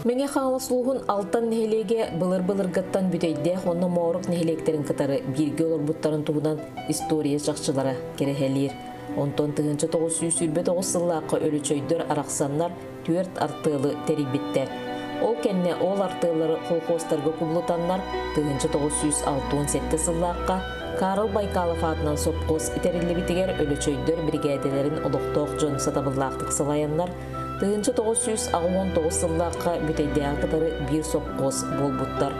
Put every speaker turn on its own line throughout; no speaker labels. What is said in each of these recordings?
Меңе қаңылысылуғын алтан нехелеге былыр-былырғаттан бүтейде онны мауырық нехелектерін кытары бірге олар бұттарын туғынан история жақшылары керехелер. Онтон тығынчы 909 сыллаққа өлі чөйдер арақсанлар түрт артылы терибіттер. Ол кәнне ол артылары қолқостарға құбылытанлар тығынчы 967 сыллаққа Карл Байкалов атынан сопқос итерілі бітігер өлі чөйдер бригадилерін ұлықтоқ жон сатабыллақтық сылаянлар Тыгынчы 919 сыллаққа бүтейде ақытары бір сопқос болбуттар.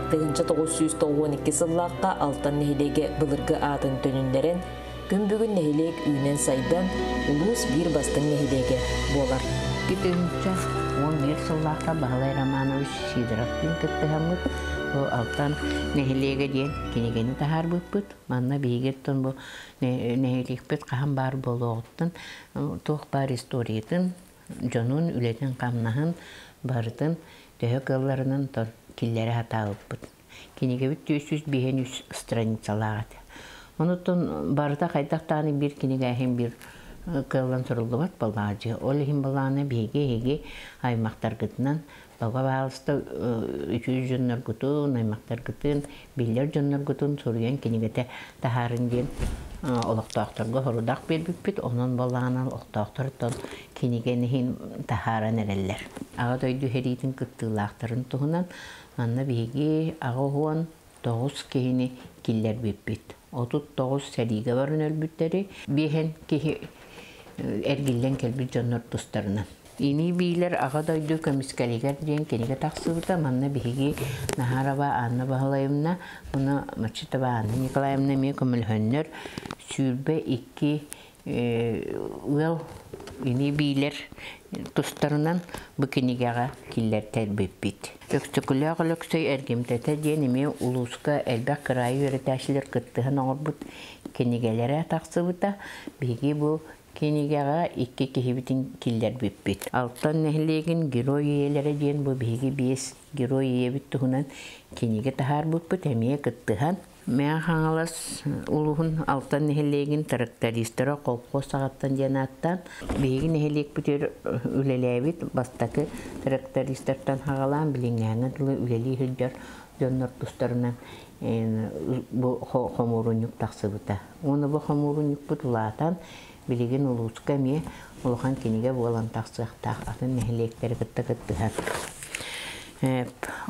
Тыгынчы 912 сыллаққа алтан нехелеге бұлырғы атын төніндерін, күн бүгін нехелек үйінен сайдан ұлыс бір бастың нехелеге болар.
Тыгынчы 11 сыллаққа Бағалай Романович Сидоровтың күттіғамыд, бұл алтан нехелеге ден кенегені тахар бұппыд. Манна бейгеттін бұл нехелек бұд қаған бар болу оғыттын, тоқ бар историятын, Jonun ületen kamnahın barıtın töhö kıllarının killere hata ıppıt. Kinige büt 300 stranitsalağıt. Onutun barıta kaytaktağını bir kinige hem bir kıllan soruldu bat balacı. Ol hem balağına hege aymaqtar gıtınan Baga bağlısta 300 jönler gıtın, aymaqtar gıtın, biller jönler gıtın soruyan kinigete taharın diyen Olaqtaqtarga horudaq berbipit, onun balağına olaqtaqtardan kinigenihin tahara nereller. Ağa doydu heritin kıttığılaqtarın tuğunan, anna bihigi ağa huan 9 kehini killer bipit. 39 seriga varın ölbütleri, bihen kehi ergillen kelbir canlar dostlarından. İni biler ağa doydu komiskaliger diyen kenige taqsıvıda, manna bihigi naharaba anna bahalayımna, buna maçıta bağanna Nikolayımna mi kömülhönler, sürbe 2 ini biler dostlarından bu kenigega killer terbipit. Öksükülüğe löksöy ergimtete diyenime uluska elbek kırayı öğretaşiler kıttığın orbut kenigelere taqsıvıda, bihigi bu Kenigega 2 kehibitin killer bipit. Alttan nehlegin giro yiyelere diyen bu bihigi 5 giro yiyebit tuhunan kenige tahar buput hemiye kıttıhan. Meğen hangalas uluhun alttan nehlegin traktoristara kolko sağattan janattan bihigi nehleg büter ülelebit bastakı traktoristartan hagalan bilingenen üleli hüddar dönür dostlarından bu homurunyuk taqsıbıta. Onu bu homurunyuk butulatan Bilgin uluska mi uluhan kenige bolan taqsıqtaq atın nehlekleri kıttıhan.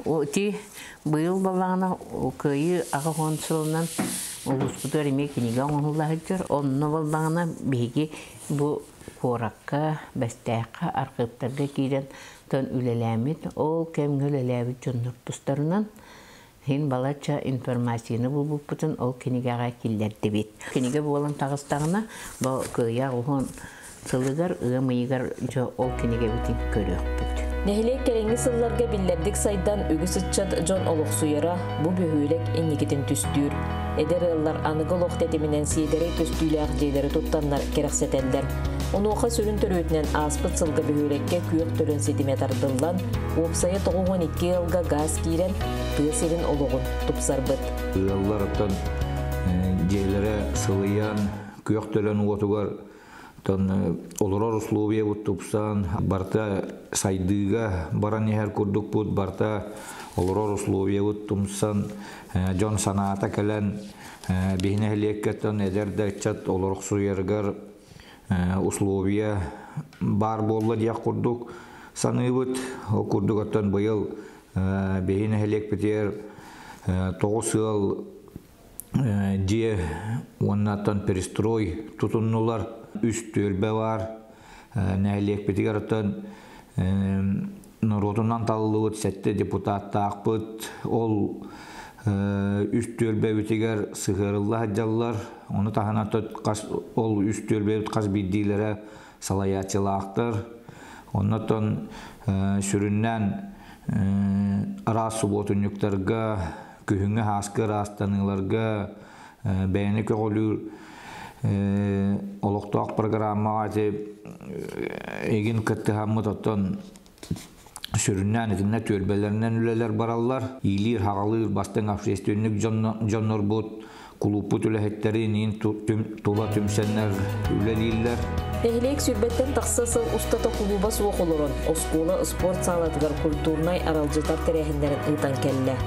O ti bıyıl balağına köyü ağı honsılından uluskudur eme kenige onulahıcır. Onun balağına bihigi bu korakka, bestayakka, arkıptarga kiren ton ülelemit. O kem ülelemit jönür tustlarından Hin balaça informasiyonu bu bütün o kenigega killer debit. Kenige bolan tağıstağına bu kıya oğun sılıgar ığımıygar o kenige bitin körüyor.
Nehlek kerengi sıllarga billerdik saydan ügüsütçat John Oluqsuyara bu bühülek ennigitin tüstür. Eder ıllar anıgıl oqtetiminen siyedere tüstüyle ağdeyleri tuttanlar kerekseteller. Onu oqa sürün törütünen aspıt sılga bühülekke kүйök törün sedimetardıllan, opsaya 12 yılga gaz kiren tığserin oluğun tupsarbıt.
Yıllar atan jeylere sılayan kүйök törün otugar Olurar uslubiye bu tupsan, barta saydıga baran yeher kurduk bud, barta olurar uslubiye bu tumsan, John sanata kelen bihine heliyekketten ederde çat olarak suyergar uslubiye bar bolla diye kurduk. Sanıbıt o kurduk atan bu yıl bihine heliyek biter 9 yıl diye ondan perestroy tutunurlar. Üst tölbe var, nehliyek bitiger atan Narodundan talılığı sette deputat taqbıt, ol üst tölbe bitiger sıhırıllah hacallar, onu tahanatı ol üst tölbe qaz biddilere salayatçılaqtır. Ondan sürünnen arası botunyuklarga, kühünge haskı rastanılarga, beğeni köğülür, Oluqtaq programma açı egin kıttıhamı tutun sürünnen etinne törbelerinden üleler barallar. İyilir, hağalır, bastın afşestönlük jonor bot клубу түләһеттәре нин тула түмсәннәр үлелиләр.
Нехилек сүрбеттен тақсасыл устата клуба суық олырын, оскола спорт салатыгар культурнай аралжытар тәрәхіндерін ұйтан кәлі.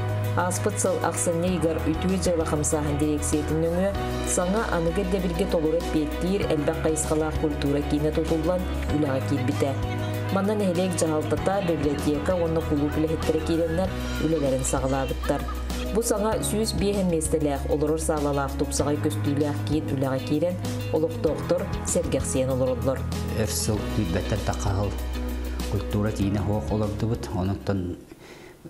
Аспыт сыл ақсынне игар үтуі жылы қамсағын дирексиятын өңі, саңа анығыр дәбірге толырып беттейір әлбәқ қайысқалақ культура кейіне тұтылдан үліға келбіті. Манна нехилек жағалтата библиотека онны клуб үләхеттері кейленлер үлелерін сағылабыттар. Бу саңа сүйіз бейхен местеләқ, олырыр сағалалақ тұпсағай көстүйләқ кейін үліға кейлен, олық доктор Сергексиен олырылыр.
Әрсіл түйбәттер тақағыл культура кейіне хоқ олырды бұд, онықтан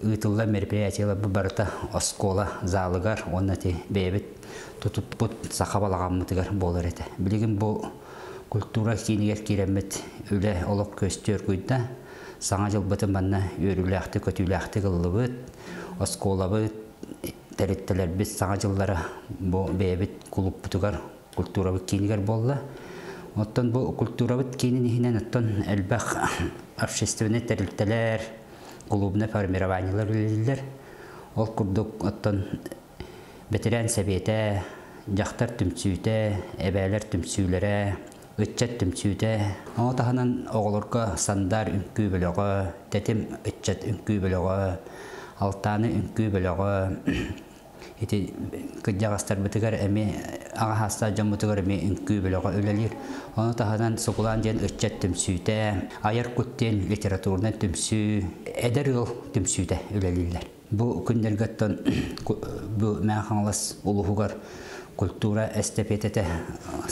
ұйтылла мероприятиялар барыта оскола залыгар, онна те бәйбіт тұтып бұд сақабалағамытыгар болар еті. Білігін бұл культура кейінігер керемет үлі олық көстер көйді, саңа жыл бұтын банна өріләқті, көтіләқті қылы бұд, оскола бұд, тәреттелер біз саңа жыллары бұл бәйбіт клуб бұтыгар культура бұд кейінігер болды. Оттан бұл культура бұд кейінігінен оттан әлбәқ общественный тәреттелер, клубны формированиялар үлелер. Ол күрдік оттан бетерен сәбеті, жақтар түмсүйті, әбәлер түмсүйлері, үтчет түмсүйті. Оғытағынан оғылырға сандар үнкі бөлігі, тәтім үтчет үнкі бөлігі, алтаны үнкі бөлігі. Күдjağастар бітігер әме аға хаста жан бітігер әме үнкі бөлігі үлелер. Оны тағынан сұғылан ден үтчет түмсүйті, айар күттен литературны түмсүй, әдер ұл түмсүйті үлелерлер. Бұл күндергеттен мән қаңлас ұлығығар культура эстепететі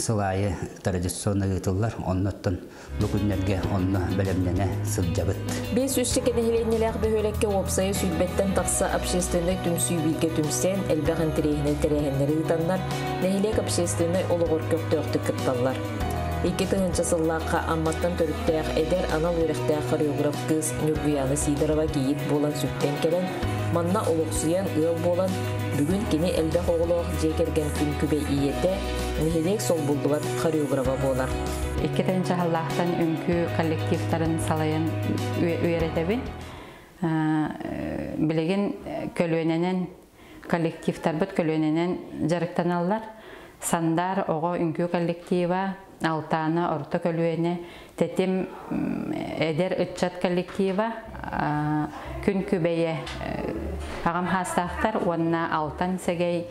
сылайы традиционны ғытылар, оннаттан бүгінлерге онны бәлемнене сылжабыт.
Бес үстікі нәхіленеләқ бөхөлекке опсайы сүлбеттен тақса общественный түмсүй билге түмсен, әлбәғін тірейіне тірейінлері ғытанлар, нәхілек общественный олығыр көктөқтік кытталар. 2000 сыллаққа амматтан төріктәқ әдер анал өріқтәқ хореограф кыз Нюргуяны Сидорова кейіп болан сүттен келен, манна олықсуян ыл болан, бүгін кені әлбәқ оғылық жекерген күн күбе иеті, нәхілек сол бұлдуат хореографа болар.
2000 сыллақтан үнкі коллективтарын салайын өйеретебін. Білеген көлуененен, коллективтар бұд көлуененен жарықтан алылар. Сандар оғы үнкі коллектива, алтаны орта көлуене, тетім әдер үтчат коллектива, күн күбейе ағам хастақтар, онына алтан сәгей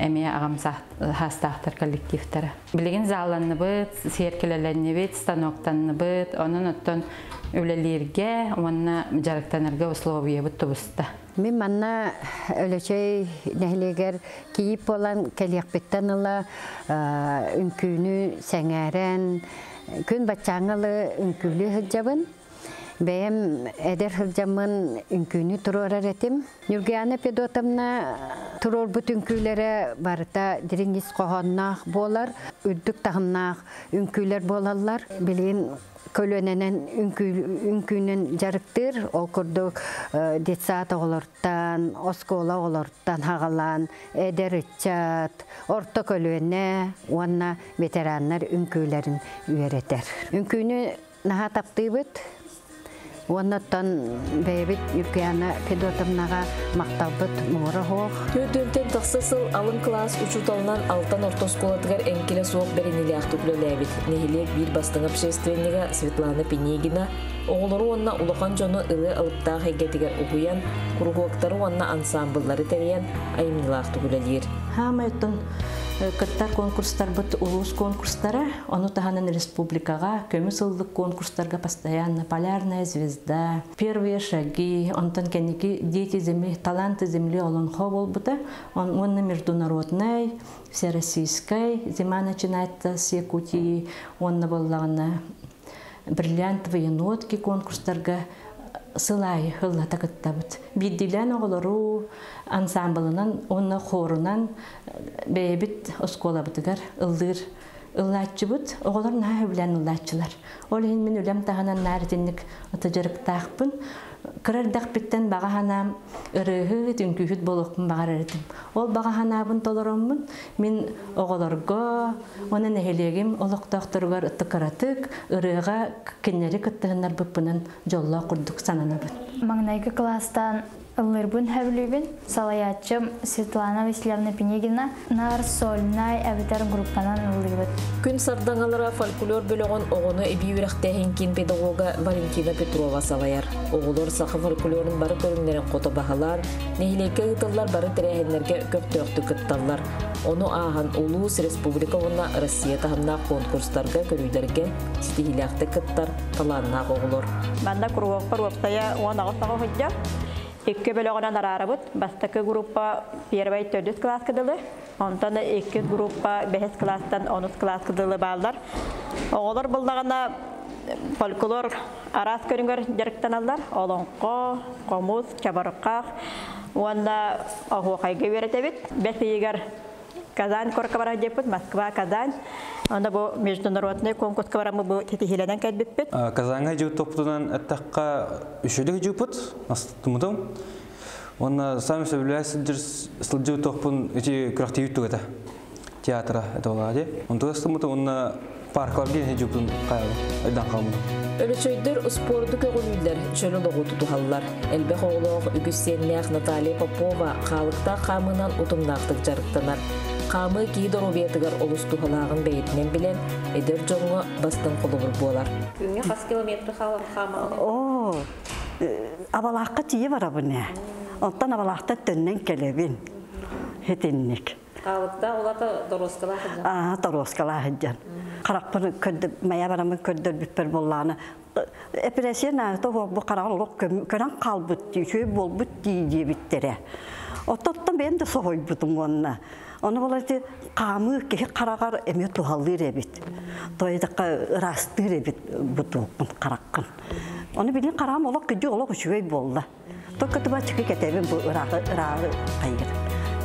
әме ағам хастақтар коллективтары. Білеген заланны бұд, серкелеләнні бұд, станоктанны бұд, оның ұттын өлелерге, онына жарықтанырға условия бұд тұбысты.
Мен манна өлөчей нәхилегер кейіп olan кәлияқпеттен ұла үнкүйіні сәңәрен, күн бачаңылы үнкүйлі хылжабын. Бәйім әдер хылжамын үнкүйіні тұрорар етім. Нюргуяна Федотовна тұрор бұт үнкүйлері барыта диреңіз қоғаннақ болар, үрдік тағыннақ үнкүйлер болалар. Білген көлөненен үнкүйінен жарықтыр, ол күрдік детсат оғылырттан, оскола оғылырттан хағалан, әдер үтчат, орта көлөне, онна ветераннар үнкүйлерін үйеретер. Үнкүйіні наға таптый бұд, оннаттан бәйбіт Нюргуяна Федотовнаға мақталбыт мұғыры хоқ.
Төдөнтен тақсысыл алын класс учуталынан алтан ортосколадығар әңкелі соқ бәрінелі ақтықлөләбіт. Нехилек бір бастың общественніға Светлана Пенегина, оғылыры онна улақан жоны ылы алыптағы әгетігер ұғыян, құрғуақтары онна ансамблары тәриян айымнылы ақтықлөлер.
Хамайттың кыттар конкурстар бұд улус конкурстары, оны тағанын республикаға, көміс ылдық конкурстарға постоянно, полярная звезда, первые шаги, онтан кәнеки дети земли, таланты земли олон хо бол бұда, онны международной, всероссийской, зима начинается с Якутии, онны болағына бриллиантовые нотки конкурстарға, сылай хылла такыттабыт. Биддилен оғылыру ансамблынан, оны хорунан бәйбіт оскола бұтығар ылдыр ыллатчы бұт, оғылыр наға білен ыллатчылар. Ол ең мен өлем тағынан нәрденік ұтыжырып тақпын. Кырардақ біттен бағаханам ұрығы түнкүйіт болуқпын бағар әрдім. Ол бағаханабын толырымын, мен оғылырға, оны нәхелегім олықтақтырғар ұттықаратық, ұрыға кеннері күттігінлер бұппынан жолла құрдық сананабын.
Маңнайғы кластан Ыллырбын хәблүбін салаятчым Светлана Васильевна Пенегина нар сольнай әбітер группанан ыллырбыт.
Күн сардаңалара фольклор бөлігін оғыны эбиюрәқтәхенкин педагога Валентина Петрова салаяр. Оғылар сақы фольклорын бары көріңлерін қоты бағалар, нехилекке ғытылар бары тірәхенлерге көптөқты күтталар. Оны ағын Улус Республика онна Россия тағымна конкурстарға көрүйлерге стихиляқты күттар таланна оғылар.
Банда кругоқпар өптая оған ағыстағы хүдді. Екі бөлігінен арарабыт. Бастықы группа 1-4 класс кыдылы. Онтан 2 группа 5 класстан 10 класс кыдылы балдар. Оғылар бұлдағына фольклор арас көрінгер деректен алдар. Олонқо, қомуз, чабарыққақ. Онда оғуқайғы веретебет. Бәсейгер Казань корка бара депут, Москва, Казань. Онда бу международный конкурс барамы бу тетихиледен кайтбеппет.
Казанга жуу топтунан аттакка үшөдүк жуупут, астымытым. Онна сами сөйлөсүдүр сылжуу топун эти креативдүү эте. Театра это олади. Онда астымытым онна паркларга жуупун кайы айдан калмады.
Өлөчөйдөр спорду көгүлүлөр жөлө логу тутухаллар. Элбек оглог үгүссеннех Наталья Попова калыкта камынан утумнактык жарыктанар. Камы кейдор обетігер олыстухалагын бәйтінен білен, эдер жоңы бастың қолыбыр болар.
Күнге қас километр қалым қамалы?
О, абалаққа тиі бар абыне. Онтан абалақта төннен келебін. Хетіннік.
Қалықта олаты дороскала хыджан?
Дороскала хыджан. Қарақпын мәя барамын көрдір бүппір болланы. Эпиресен ағыта бұл қарағылық көрін қалбыт, шөй болбыт дейде біттері. Оттан мен де соғой бұтым онына. Оны оларды қамы кеге қарағар әме туғалы ребет. Тойдаққа расты ребет бұтуқпын қараққын. Оны білен қарағым олық күді олық үшуей болды. Той күтіба чықы кетебін бұл ұрағы қайыр.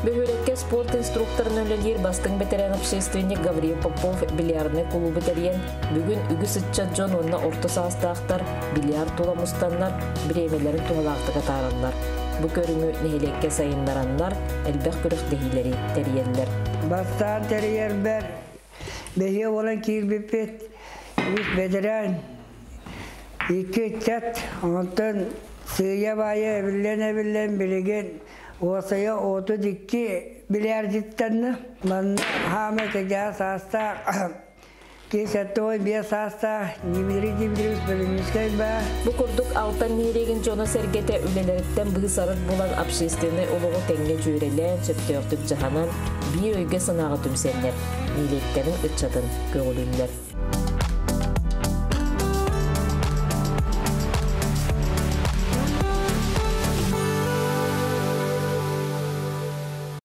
Бөхөрекке спорт инструкторын өлелер бастың бетерен общественник Гавриил Попов бильярдный клубы терен. Бүгін үгі сытчат жон онына орта састақтар, бильярд туламыстанлар, біремелерін туғалақтыға таранлар. Бұ көріңі нехелекке сайындаранлар, әлбәқ көрік дехилері терiyerler.
Бастан терiyerber, бейе olan kirбепет, үз бедерен, екі тәт, онтын сүйе байы әбілен білеген, осая оты дикки билярдиттенні. Мен хамы кеге састақ, Кесеттой бес аста, немері-демдеріз білімізген бә.
Бұ күрдік алтан нереген жона сәргеті өлелеріттен бұғы сарық болан общественный олығы тәңге жүйрелен сөптөқтік жағанан бей өйге сынағы түмсенлер, нелеттерін үтчатын көңілілер.